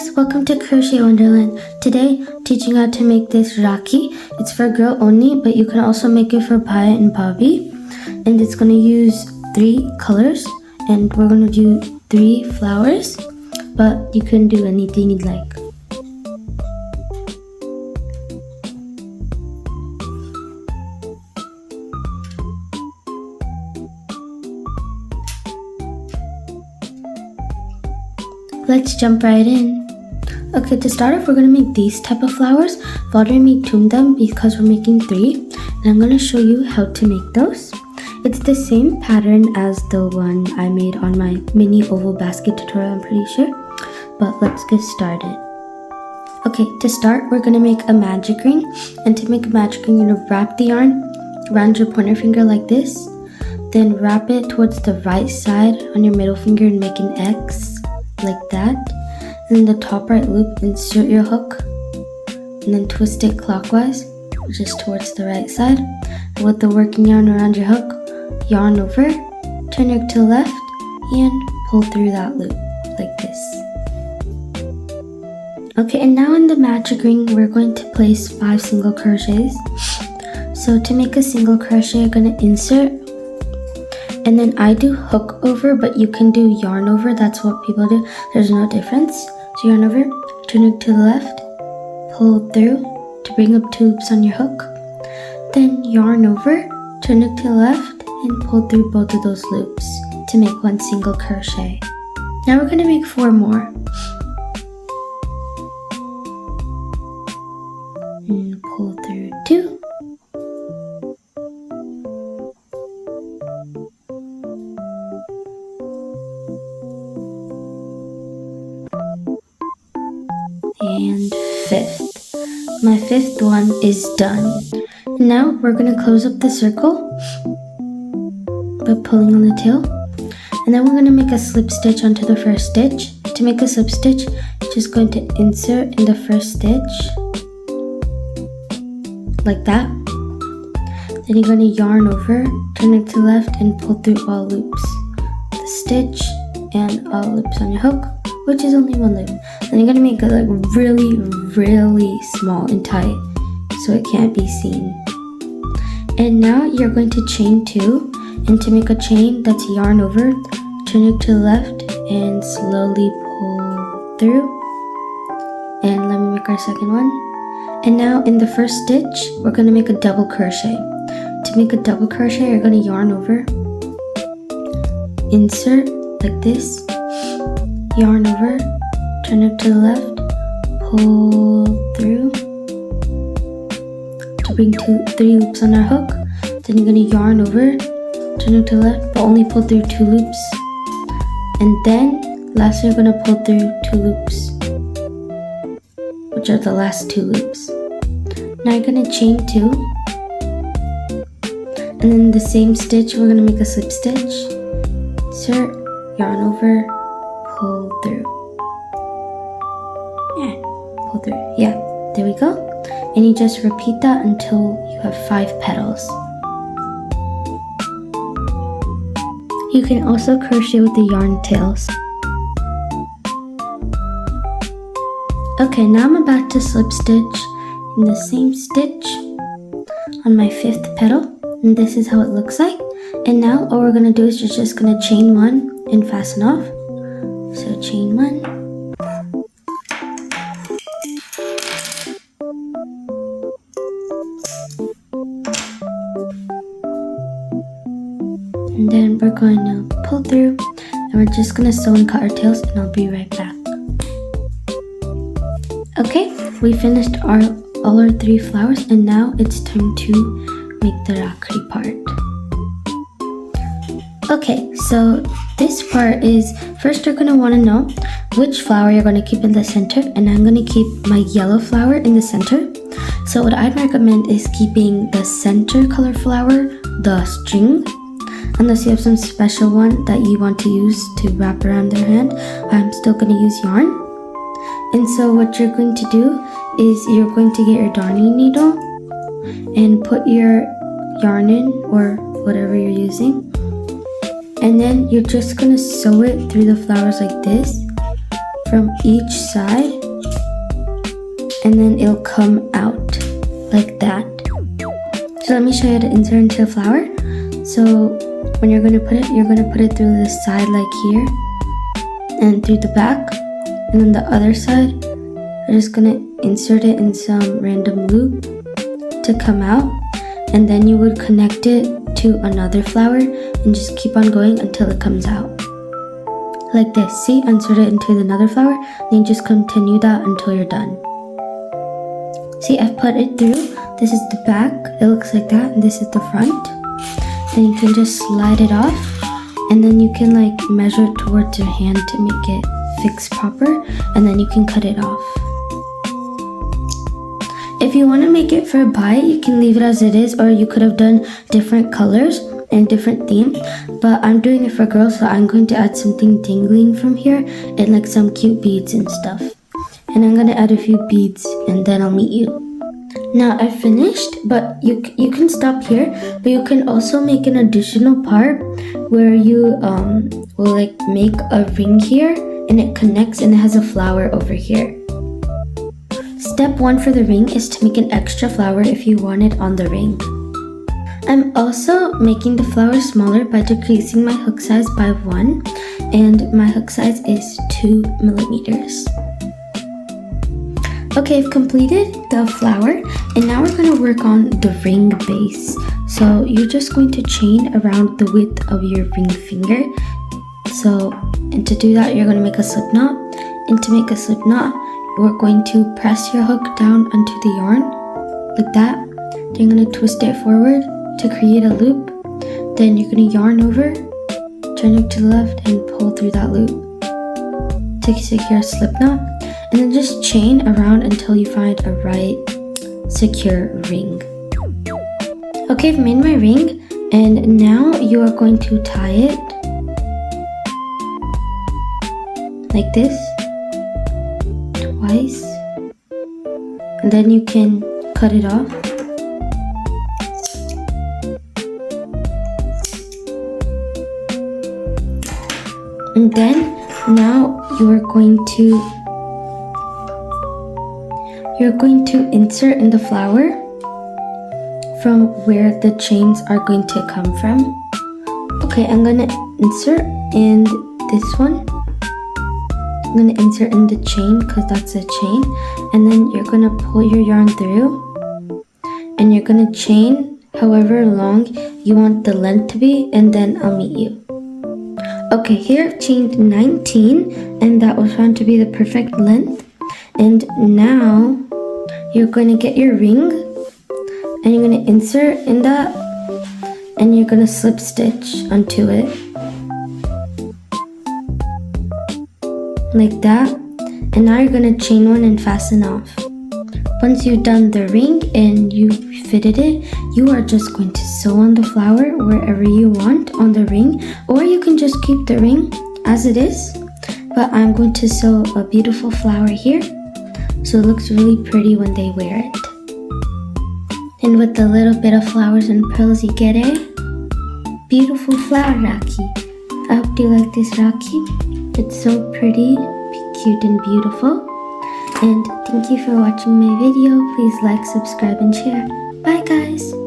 guys, welcome to Crochet Wonderland. Today, teaching how to make this Rakhi. It's for girl only, but you can also make it for Paya and Bobby. And it's going to use 3 colors, and we're going to do 3 flowers, but you can do anything you'd like. Let's jump right in. Okay, to start off, we're going to make these type of flowers. I've already made 2 of them because we're making 3. And I'm going to show you how to make those. It's the same pattern as the one I made on my mini oval basket tutorial, I'm pretty sure. But let's get started. Okay, to start, we're going to make a magic ring. And to make a magic ring, you're going to wrap the yarn around your pointer finger like this. Then wrap it towards the right side on your middle finger and make an X. Like that. And in the top right loop, insert your hook and then twist it clockwise, just towards the right side. And with the working yarn around your hook, yarn over, turn your hook to the left, and pull through that loop like this. Okay, and now in the magic ring, we're going to place 5 single crochets. So to make a single crochet, you're going to insert, and then I do hook over, but you can do yarn over. That's what people do. There's no difference. So yarn over, turn it to the left, pull through to bring up 2 loops on your hook. Then yarn over, turn it to the left, and pull through both of those loops to make 1 single crochet. Now we're going to make 4 more. And pull through 2. And 5th. My 5th one is done. Now we're going to close up the circle by pulling on the tail. And then we're going to make a slip stitch onto the first stitch. To make a slip stitch, you're just going to insert in the first stitch. Like that. Then you're going to yarn over, turn it to the left, and pull through all loops. The stitch and all loops on your hook, which is only 1 loop. Then you're going to make it like really small and tight so it can't be seen. And now you're going to chain 2, and to make a chain, that's yarn over, turn it to the left, and slowly pull through. And let me make our second one. And now in the first stitch, we're going to make a double crochet. To make a double crochet, you're going to yarn over, insert like this, yarn over, turn it to the left, pull through to bring 3 loops on our hook. Then you're going to yarn over, turn it to the left, but only pull through 2 loops. And then lastly, you're going to pull through 2 loops, which are the last 2 loops. Now you're going to chain 2, and then the same stitch, we're going to make a slip stitch, insert, yarn over, pull through. Pull through. Yeah, there we go. And you just repeat that until you have 5 petals. You can also crochet with the yarn tails. Okay, now I'm about to slip stitch in the same stitch on my 5th petal, and this is how it looks like. And now all we're going to do is you're just going to chain 1 and fasten off. So chain 1, and then we're going to pull through, and we're just going to sew and cut our tails, and I'll be right back. Okay, we finished all our 3 flowers, and now it's time to make the Rakhi part. Okay, so this part is, first you're going to want to know which flower you're going to keep in the center, and I'm going to keep my yellow flower in the center. So what I'd recommend is keeping the center color flower, the string, unless you have some special one that you want to use to wrap around their hand. I'm still going to use yarn. And so what you're going to do is you're going to get your darning needle and put your yarn in, or whatever you're using, and then you're just going to sew it through the flowers like this from each side and then it'll come out like that. So let me show you how to insert into a flower. So when you're gonna put it through the side like here, and through the back, and then the other side, we're just gonna insert it in some random loop to come out, and then you would connect it to another flower and just keep on going until it comes out. Like this. See, insert it into another flower, then you just continue that until you're done. See, I've put it through. This is the back, it looks like that, and this is the front. Then you can just slide it off, and then you can like measure it towards your hand to make it fix proper, and then you can cut it off. If you want to make it for a buy, you can leave it as it is, or you could have done different colors and different themes, but I'm doing it for girls, so I'm going to add something dangling from here and like some cute beads and stuff. And I'm going to add a few beads and then I'll meet you. Now I've finished, but you can stop here, but you can also make an additional part where you will like make a ring here, and it connects and it has a flower over here. Step 1 for the ring is to make an extra flower if you want it on the ring. I'm also making the flower smaller by decreasing my hook size by 1, and my hook size is 2 millimeters. Okay, I've completed the flower, and now we're going to work on the ring base. So you're just going to chain around the width of your ring finger. And to do that, you're going to make a slip knot. And to make a slip knot, you're going to press your hook down onto the yarn, like that. Then you're going to twist it forward to create a loop. Then you're going to yarn over, turn it to the left, and pull through that loop to secure a slip knot. And then just chain around until you find a right secure ring. Okay, I've made my ring, and now you are going to tie it like this twice, and then you can cut it off. And then now you're going to insert in the flower from where the chains are going to come from. Okay, I'm gonna insert in this one. I'm gonna insert in the chain because that's a chain, and then you're gonna pull your yarn through, and you're gonna chain however long you want the length to be, and then I'll meet you. Okay, here I've chained 19, and that was found to be the perfect length. And now you're going to get your ring, and you're going to insert in that, and you're going to slip stitch onto it like that. And now you're going to chain one and fasten off. Once you've done the ring and you fitted it, you are just going to sew on the flower wherever you want on the ring, or you can just keep the ring as it is. But I'm going to sew a beautiful flower here, so it looks really pretty when they wear it. And with the little bit of flowers and pearls, you get a beautiful flower Rakhi. I hope you like this Rakhi. It's so pretty, cute and beautiful. And thank you for watching my video. Please like, subscribe, and share. Bye guys!